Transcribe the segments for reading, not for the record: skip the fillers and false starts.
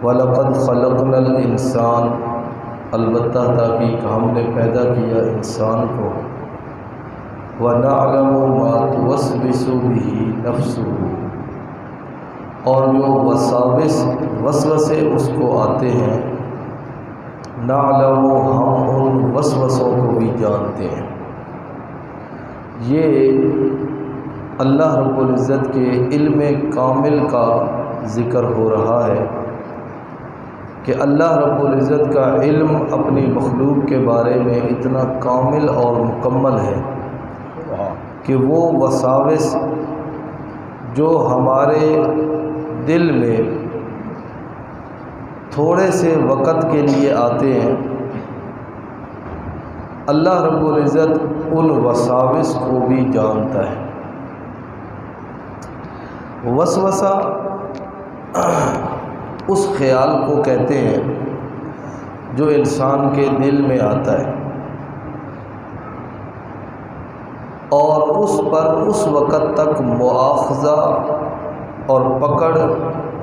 وَلَقَدْ خَلَقْنَا الْإِنسَانَ، البتہ تحقیق ہم نے پیدا کیا انسان کو، وَنَعْلَمُ مَا تُوَسْوِسُ بِهِ نَفْسُهُ، اور جو وسوسے اس کو آتے ہیں، نعلم، ہم ان وسوسوں کو بھی جانتے ہیں۔ یہ اللہ رب العزت کے علم کامل کا ذکر ہو رہا ہے کہ اللہ رب العزت کا علم اپنی مخلوق کے بارے میں اتنا کامل اور مکمل ہے کہ وہ وساوس جو ہمارے دل میں تھوڑے سے وقت کے لیے آتے ہیں، اللہ رب العزت ان وساوس کو بھی جانتا ہے۔ وسوسہ اس خیال کو کہتے ہیں جو انسان کے دل میں آتا ہے اور اس پر اس وقت تک مؤاخذہ اور پکڑ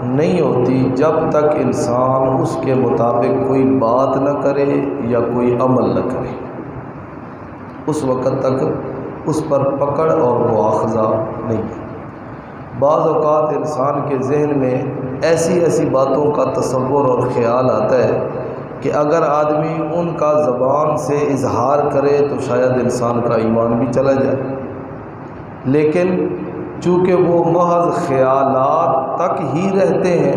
نہیں ہوتی جب تک انسان اس کے مطابق کوئی بات نہ کرے یا کوئی عمل نہ کرے، اس وقت تک اس پر پکڑ اور مؤاخذہ نہیں ہے۔ بعض اوقات انسان کے ذہن میں ایسی باتوں کا تصور اور خیال آتا ہے کہ اگر آدمی ان کا زبان سے اظہار کرے تو شاید انسان کا ایمان بھی چلا جائے، لیکن چونکہ وہ محض خیالات تک ہی رہتے ہیں،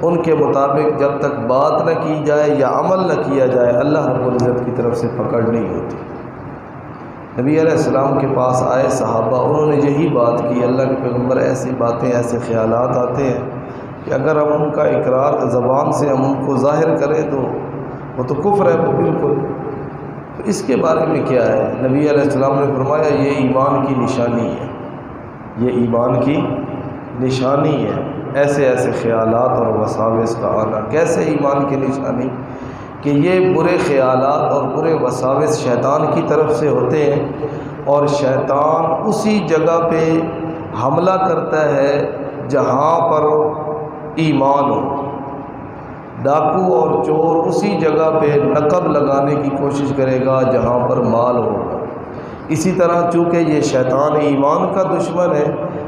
ان کے مطابق جب تک بات نہ کی جائے یا عمل نہ کیا جائے اللہ رب العزت کی طرف سے پکڑ نہیں ہوتی۔ نبی علیہ السلام کے پاس آئے صحابہ، انہوں نے یہی بات کی، اللہ کے پیغمبر ایسی باتیں ایسے خیالات آتے ہیں کہ اگر ہم ان کا اقرار زبان سے ہم ان کو ظاہر کریں تو وہ تو کفر ہے، وہ بالکل، تو اس کے بارے میں کیا ہے؟ نبی علیہ السلام نے فرمایا یہ ایمان کی نشانی ہے، یہ ایمان کی نشانی ہے، ایسے خیالات اور وساوس کا آنا۔ کیسے ایمان کی نشانی؟ کہ یہ برے خیالات اور برے وساوس شیطان کی طرف سے ہوتے ہیں، اور شیطان اسی جگہ پہ حملہ کرتا ہے جہاں پر ایمان ہو۔ ڈاکو اور چور اسی جگہ پہ نقب لگانے کی کوشش کرے گا جہاں پر مال ہوگا۔ اسی طرح چونکہ یہ شیطان ایمان کا دشمن ہے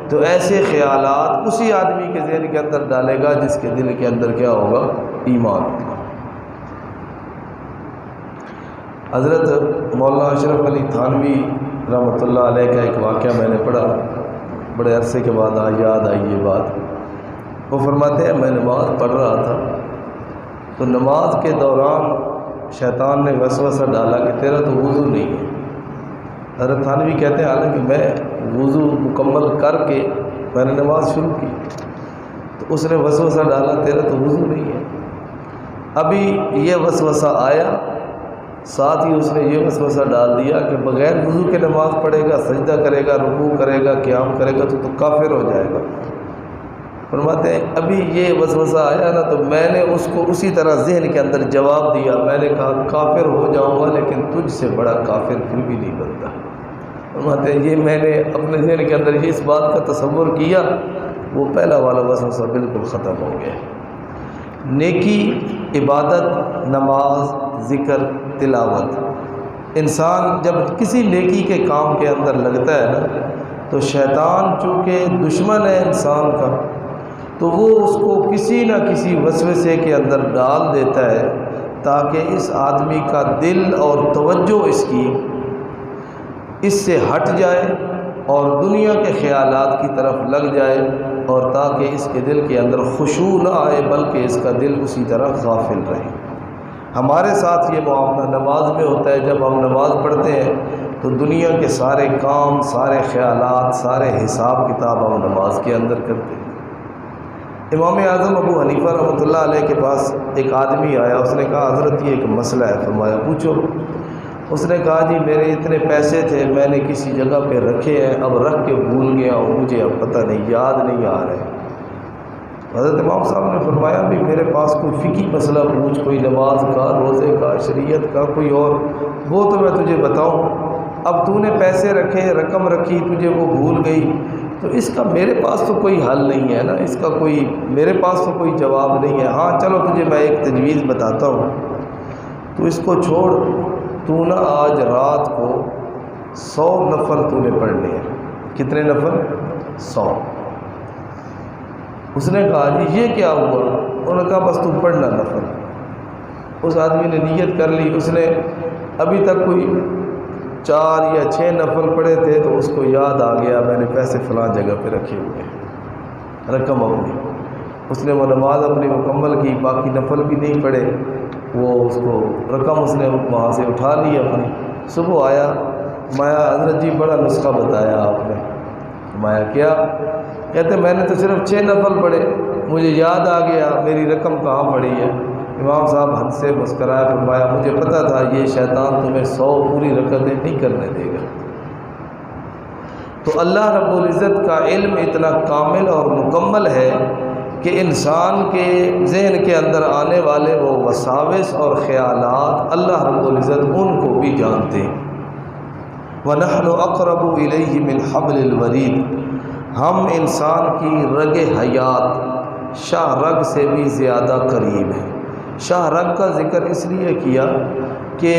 تو ایسے خیالات اسی آدمی کے ذہن کے اندر ڈالے گا جس کے دل کے اندر کیا ہوگا؟ ایمان ہوگا۔ حضرت مولانا اشرف علی تھانوی رحمۃ اللہ علیہ کا ایک واقعہ میں نے پڑھا، بڑے عرصے کے بعد یاد آئی یہ بات۔ وہ فرماتے ہیں میں نماز پڑھ رہا تھا تو نماز کے دوران شیطان نے وسوسہ ڈالا کہ تیرا تو وضو نہیں ہے۔ حضرت تھانوی کہتے ہیں حالانکہ میں وضو مکمل کر کے میں نے نماز شروع کی تو اس نے وسوسہ ڈالا تیرا تو وضو نہیں ہے۔ ابھی یہ وسوسہ آیا، ساتھ ہی اس نے یہ وسوسہ ڈال دیا کہ بغیر وضو کے نماز پڑھے گا، سجدہ کرے گا، رکوع کرے گا، قیام کرے گا تو کافر ہو جائے گا۔ فرماتے ہیں ابھی یہ وسوسہ آیا نا تو میں نے اس کو اسی طرح ذہن کے اندر جواب دیا، میں نے کہا کافر ہو جاؤں گا لیکن تجھ سے بڑا کافر پھر بھی نہیں بنتا۔ فرماتے ہیں یہ میں نے اپنے ذہن کے اندر اس بات کا تصور کیا، وہ پہلا والا وسوسہ بالکل ختم ہو گیا۔ نیکی، عبادت، نماز، ذکر، تلاوت، انسان جب کسی نیکی کے کام کے اندر لگتا ہے نا تو شیطان چونکہ دشمن ہے انسان کا تو وہ اس کو کسی نہ کسی وسوسے کے اندر ڈال دیتا ہے تاکہ اس آدمی کا دل اور توجہ اس سے ہٹ جائے اور دنیا کے خیالات کی طرف لگ جائے، اور تاکہ اس کے دل کے اندر خشوع نہ آئے بلکہ اس کا دل اسی طرح غافل رہے۔ ہمارے ساتھ یہ معاملہ نماز میں ہوتا ہے، جب ہم نماز پڑھتے ہیں تو دنیا کے سارے کام، سارے خیالات، سارے حساب کتاب ہم نماز کے اندر کرتے ہیں۔ امام اعظم ابو حنیفہ رحمۃ اللہ علیہ کے پاس ایک آدمی آیا، اس نے کہا حضرت یہ ایک مسئلہ ہے، فرمایا پوچھو۔ اس نے کہا جی میرے اتنے پیسے تھے میں نے کسی جگہ پہ رکھے ہیں، اب رکھ کے بھول گیا ہوں، مجھے اب پتہ نہیں، یاد نہیں آ رہے۔ حضرت امام صاحب نے فرمایا بھی میرے پاس کوئی فقہی مسئلہ پوچھ، کوئی نماز کا، روزے کا، شریعت کا کوئی اور، وہ تو میں تجھے بتاؤں۔ اب تو نے پیسے رکھے، رقم رکھی، تجھے وہ بھول گئی تو اس کا میرے پاس تو کوئی حل نہیں ہے نا، اس کا کوئی میرے پاس تو کوئی جواب نہیں ہے۔ ہاں چلو تجھے میں ایک تجویز بتاتا ہوں، تو اس کو چھوڑ، تو نا آج رات کو 100 نفل تو نے پڑھنے ہیں۔ کتنے نفل؟ 100۔ اس نے کہا جی یہ کیا ہوا؟ انہوں نے کہا بس تو پڑھنا نفل۔ اس آدمی نے نیت کر لی، اس نے ابھی تک کوئی 4 یا 6 نفل پڑھے تھے، تو اس کو یاد آ گیا میں نے پیسے فلاں جگہ پہ رکھے ہوئے ہیں، رقم اپنی۔ اس نے وہ نماز اپنی مکمل کی، باقی نفل بھی نہیں پڑھے، وہ اس کو رقم اس نے وہاں سے اٹھا لی اپنی۔ صبح آیا، مایا حضرت جی بڑا نسخہ بتایا آپ نے۔ مایا کیا؟ کہتے میں نے تو صرف 6 نفل پڑھے، مجھے یاد آ گیا میری رقم کہاں پڑی ہے۔ امام صاحب حد سے مسکرایا، فرمایا مجھے پتہ تھا یہ شیطان تمہیں 100 پوری رکعتیں نہیں کرنے دے گا۔ تو اللہ رب العزت کا علم اتنا کامل اور مکمل ہے کہ انسان کے ذہن کے اندر آنے والے وہ وساوس اور خیالات اللہ رب العزت ان کو بھی جانتے ہیں۔ وَنَحْنُ أَقْرَبُ إِلَيْهِ مِنْ حَبْلِ الْوَرِيدِ، ہم انسان کی رگ حیات شاہ رگ سے بھی زیادہ قریب ہیں۔ شاہ رگ کا ذکر اس لیے کیا کہ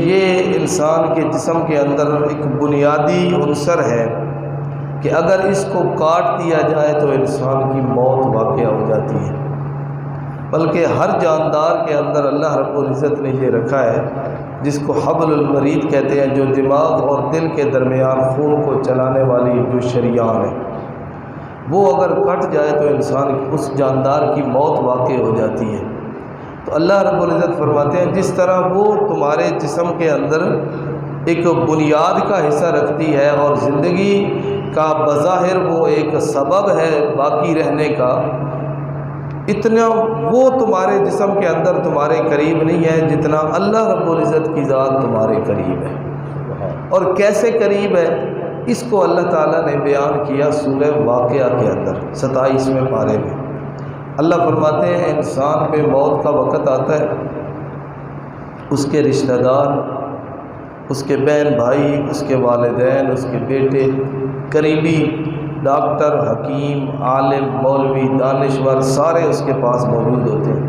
یہ انسان کے جسم کے اندر ایک بنیادی عنصر ہے کہ اگر اس کو کاٹ دیا جائے تو انسان کی موت واقع ہو جاتی ہے۔ بلکہ ہر جاندار کے اندر اللہ رب العزت نے یہ رکھا ہے جس کو حبل الورید کہتے ہیں، جو دماغ اور دل کے درمیان خون کو چلانے والی جو شریان ہے، وہ اگر کٹ جائے تو انسان اس جاندار کی موت واقع ہو جاتی ہے۔ تو اللہ رب العزت فرماتے ہیں جس طرح وہ تمہارے جسم کے اندر ایک بنیاد کا حصہ رکھتی ہے اور زندگی کا بظاہر وہ ایک سبب ہے باقی رہنے کا، اتنا وہ تمہارے جسم کے اندر تمہارے قریب نہیں ہے جتنا اللہ رب العزت کی ذات تمہارے قریب ہے۔ اور کیسے قریب ہے اس کو اللہ تعالیٰ نے بیان کیا سورہ واقعہ کے اندر 27ویں پارے میں۔ اللہ فرماتے ہیں انسان پہ موت کا وقت آتا ہے، اس کے رشتہ دار، اس کے بہن بھائی، اس کے والدین، اس کے بیٹے، قریبی، ڈاکٹر، حکیم، عالم، مولوی، دانشور، سارے اس کے پاس موجود ہوتے ہیں۔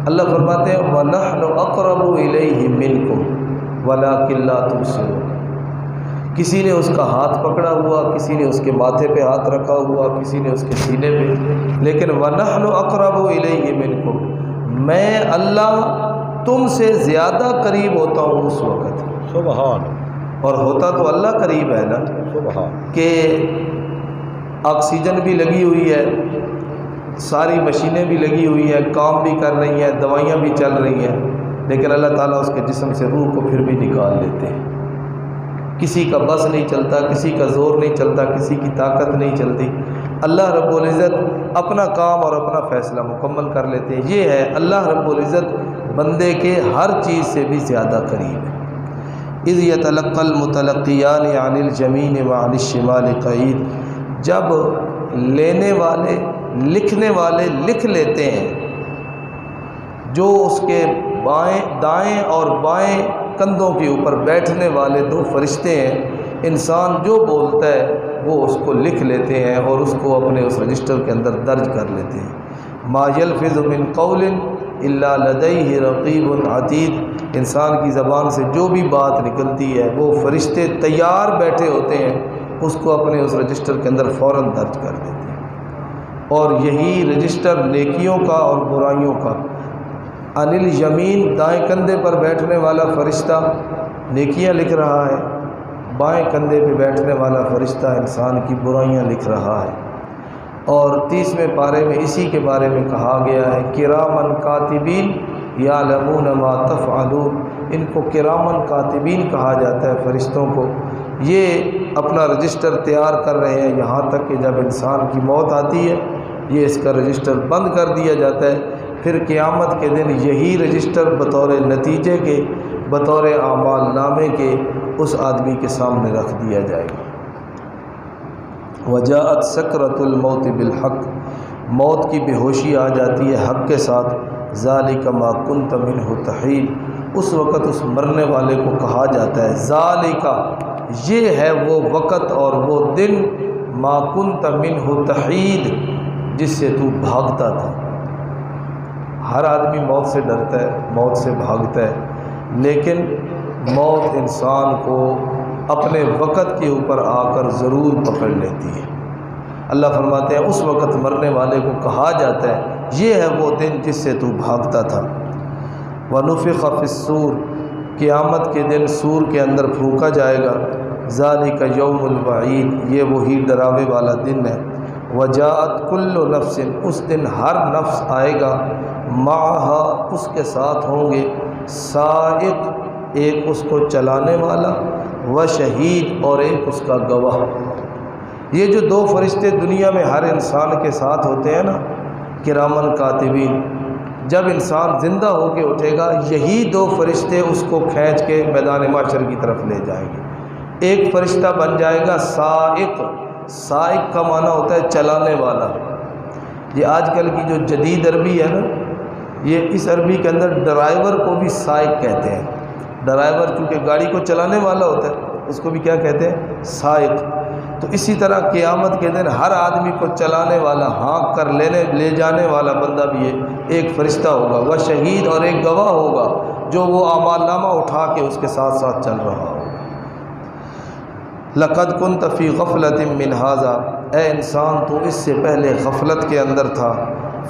اللہ فرماتے ہیں وَنَحْنُ أَقْرَبُ إِلَيْهِ مِنْكُمْ وَلَٰكِن لَّا تُبْصِرُونَ۔ کسی نے اس کا ہاتھ پکڑا ہوا، کسی نے اس کے ماتھے پہ ہاتھ رکھا ہوا، کسی نے اس کے سینے پہ، لیکن وَنَحْنُ أَقْرَبُ إِلَيْهِ مِنْكُمْ، میں اللہ تم سے زیادہ قریب ہوتا ہوں اس وقت۔ سبحان۔ اور ہوتا تو اللہ قریب ہے نا، سبحان، کہ آکسیجن بھی لگی ہوئی ہے، ساری مشینیں بھی لگی ہوئی ہیں، کام بھی کر رہی ہیں، دوائیاں بھی چل رہی ہیں، لیکن اللہ تعالیٰ اس کے جسم سے روح کو پھر بھی نکال لیتے ہیں۔ کسی کا بس نہیں چلتا، کسی کا زور نہیں چلتا، کسی کی طاقت نہیں چلتی، اللہ رب العزت اپنا کام اور اپنا فیصلہ مکمل کر لیتے ہیں۔ یہ ہے اللہ رب العزت بندے کے ہر چیز سے بھی زیادہ قریب ہے۔ اذ یتلقی المتلقیان عن الیمین وعن الشمال قعید، جب لینے والے لکھنے والے لکھ لیتے ہیں، جو اس کے دائیں اور بائیں کندھوں کے اوپر بیٹھنے والے 2 فرشتے ہیں، انسان جو بولتا ہے وہ اس کو لکھ لیتے ہیں اور اس کو اپنے اس رجسٹر کے اندر درج کر لیتے ہیں۔ ما یلفظ من قول الا لدیہ رقیب عتید، انسان کی زبان سے جو بھی بات نکلتی ہے وہ فرشتے تیار بیٹھے ہوتے ہیں، اس کو اپنے اس رجسٹر کے اندر فوراً درج کر دیتے ہیں۔ اور یہی رجسٹر نیکیوں کا اور برائیوں کا، عن الیمین دائیں کندھے پر بیٹھنے والا فرشتہ نیکیاں لکھ رہا ہے، بائیں کندھے پہ بیٹھنے والا فرشتہ انسان کی برائیاں لکھ رہا ہے۔ اور 30ویں پارے میں اسی کے بارے میں کہا گیا ہے کرامن کاتبین یعلمون ما تفعلون، ان کو کرامن کاتبین کہا جاتا ہے فرشتوں کو۔ یہ اپنا رجسٹر تیار کر رہے ہیں یہاں تک کہ جب انسان کی موت آتی ہے یہ اس کا رجسٹر بند کر دیا جاتا ہے، پھر قیامت کے دن یہی رجسٹر بطور نتیجے کے، بطور اعمال نامے کے اس آدمی کے سامنے رکھ دیا جائے گا۔ وجاءت سکرۃ الموت بالحق، موت کی بے ہوشی آ جاتی ہے حق کے ساتھ۔ ذالک ما کنت منہ تحید، اس وقت اس مرنے والے کو کہا جاتا ہے ذالک، یہ ہے وہ وقت اور وہ دن ما کنت منہ تحید، جس سے تو بھاگتا تھا۔ ہر آدمی موت سے ڈرتا ہے، موت سے بھاگتا ہے، لیکن موت انسان کو اپنے وقت کے اوپر آ کر ضرور پکڑ لیتی ہے۔ اللہ فرماتے ہیں اس وقت مرنے والے کو کہا جاتا ہے یہ ہے وہ دن جس سے تو بھاگتا تھا۔ وَنُفِخَ فِي الصُّورِ، قیامت کے دن سور کے اندر پھونکا جائے گا۔ ذَلِكَ يَوْمُ الْوَعِيدِ، یہ وہی ڈراوے والا دن ہے۔ وَجَاءَتْ كُلُّ نَفْسٍ، اس دن ہر نفس آئے گا، مَعَهَا، اس کے ساتھ ہوں گے، سائق، ایک اس کو چلانے والا، وشہید، اور ایک اس کا گواہ۔ یہ جو دو فرشتے دنیا میں ہر انسان کے ساتھ ہوتے ہیں نا، کرامن کاتبین، جب انسان زندہ ہو کے اٹھے گا یہی دو فرشتے اس کو کھینچ کے میدان محشر کی طرف لے جائیں گے۔ ایک فرشتہ بن جائے گا سائق، سائق کا معنی ہوتا ہے چلانے والا۔ یہ آج کل کی جو جدید عربی ہے نا، یہ اس عربی کے اندر ڈرائیور کو بھی سائق کہتے ہیں۔ ڈرائیور چونکہ گاڑی کو چلانے والا ہوتا ہے، اس کو بھی کیا کہتے ہیں؟ سائق۔ تو اسی طرح قیامت کے دن ہر آدمی کو چلانے والا، ہانک کر لے جانے والا بندہ بھی ہے، ایک فرشتہ ہوگا، وہ شہید، اور ایک گواہ ہوگا جو وہ اعمال نامہ اٹھا کے اس کے ساتھ ساتھ چل رہا ہوگا۔ لَقَدْ كُنْتَ فِي غَفْلَةٍ مِّنْ هَٰذَا، اے انسان تو اس سے پہلے غفلت کے اندر تھا۔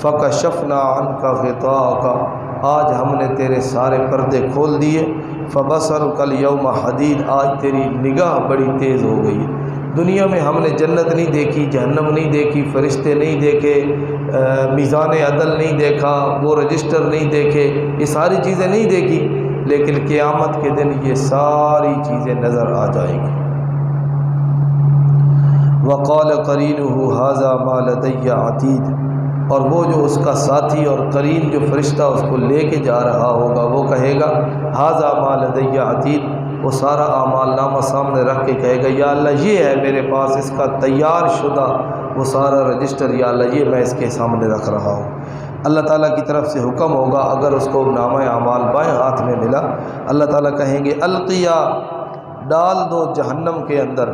فَكَشَفْنَا عَنْكَ غِطَاءَكَ، آج ہم نے تیرے سارے پردے کھول دیے۔ فَبَصَرُكَ الْيَوْمَ حَدِيدٌ، آج تیری نگاہ بڑی تیز ہو گئی۔ دنیا میں ہم نے جنت نہیں دیکھی، جہنم نہیں دیکھی، فرشتے نہیں دیکھے، میزان عدل نہیں دیکھا، وہ رجسٹر نہیں دیکھے، یہ ساری چیزیں نہیں دیکھی، لیکن قیامت کے دن یہ ساری چیزیں نظر آ جائیں گی۔ وَقَالَ قَرِينُهُ هَٰذَا مَا لَدَيَّ عَتِيدٌ، اور وہ جو اس کا ساتھی اور قرین جو فرشتہ اس کو لے کے جا رہا ہوگا وہ کہے گا هَٰذَا مَا لَدَيَّ عَتِيدٌ، وہ سارا اعمال نامہ سامنے رکھ کے کہے گا یا اللہ یہ ہے میرے پاس اس کا تیار شدہ وہ سارا رجسٹر، یا اللہ یہ میں اس کے سامنے رکھ رہا ہوں۔ اللہ تعالیٰ کی طرف سے حکم ہوگا، اگر اس کو نامہ اعمال بائیں ہاتھ میں ملا، اللہ تعالیٰ کہیں گے القیا، ڈال دو جہنم کے اندر،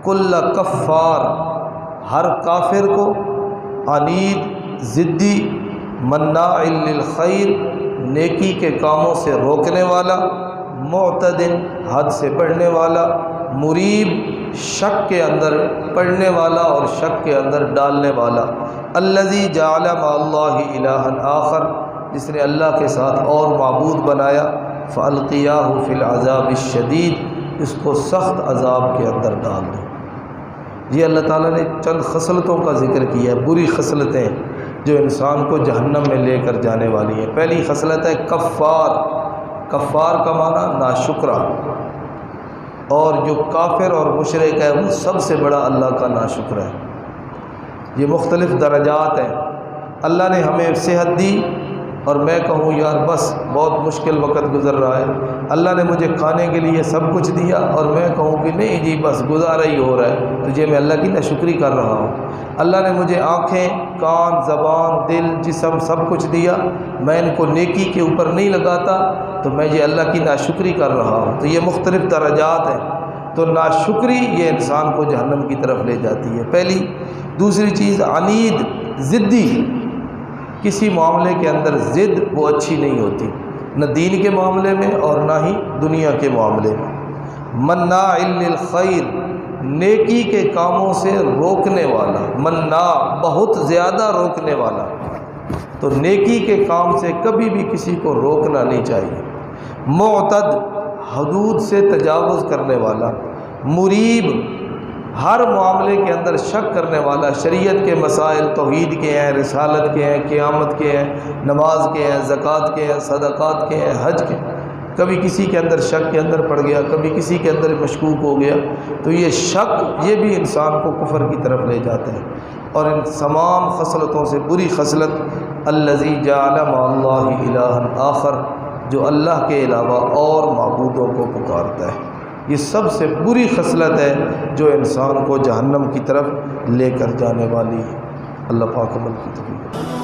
کل کفار، ہر کافر کو، عنید، ضدی، مناع للخیر، نیکی کے کاموں سے روکنے والا، معتد، حد سے بڑھنے والا، مریب، شک کے اندر پڑھنے والا اور شک کے اندر ڈالنے والا، الذی جعل مع اللہ الہا آخر، جس نے اللہ کے ساتھ اور معبود بنایا، فالقیاہ فی العذاب الشدید، اس کو سخت عذاب کے اندر ڈال دو۔ یہ اللہ تعالیٰ نے چند خصلتوں کا ذکر کیا ہے، بری خصلتیں جو انسان کو جہنم میں لے کر جانے والی ہیں۔ پہلی خصلت ہے کفار، کفار کا معنی ناشکرہ، اور جو کافر اور مشرک ہے وہ سب سے بڑا اللہ کا ناشکر ہے۔ یہ مختلف درجات ہیں۔ اللہ نے ہمیں صحت دی اور میں کہوں یار بس بہت مشکل وقت گزر رہا ہے، اللہ نے مجھے کھانے کے لیے سب کچھ دیا اور میں کہوں کہ نہیں جی بس گزارا ہی ہو رہا ہے، تو یہ میں اللہ کی ناشکری کر رہا ہوں۔ اللہ نے مجھے آنکھیں، کان، زبان، دل، جسم سب کچھ دیا، میں ان کو نیکی کے اوپر نہیں لگاتا تو میں یہ اللہ کی ناشکری کر رہا ہوں۔ تو یہ مختلف درجات ہیں۔ تو ناشکری یہ انسان کو جہنم کی طرف لے جاتی ہے، پہلی۔ دوسری چیز عنید، ضدی، کسی معاملے کے اندر ضد وہ اچھی نہیں ہوتی، نہ دین کے معاملے میں اور نہ ہی دنیا کے معاملے میں۔ مناع للخیر، نیکی کے کاموں سے روکنے والا، مناع بہت زیادہ روکنے والا، تو نیکی کے کام سے کبھی بھی کسی کو روکنا نہیں چاہیے۔ معتد، حدود سے تجاوز کرنے والا۔ مریب، ہر معاملے کے اندر شک کرنے والا، شریعت کے مسائل، توحید کے ہیں، رسالت کے ہیں، قیامت کے ہیں، نماز کے ہیں، زکوٰۃ کے ہیں، صدقات کے ہیں، حج کے، کبھی کسی کے اندر شک کے اندر پڑ گیا، کبھی کسی کے اندر مشکوک ہو گیا، تو یہ شک یہ بھی انسان کو کفر کی طرف لے جاتا ہے۔ اور ان تمام خصلتوں سے بری خصلت الذی جعل مع اللہ الہا آخر، جو اللہ کے علاوہ اور معبودوں کو پکارتا ہے، یہ سب سے بری خصلت ہے جو انسان کو جہنم کی طرف لے کر جانے والی ہے۔ اللہ پاک عمل کی توفیق۔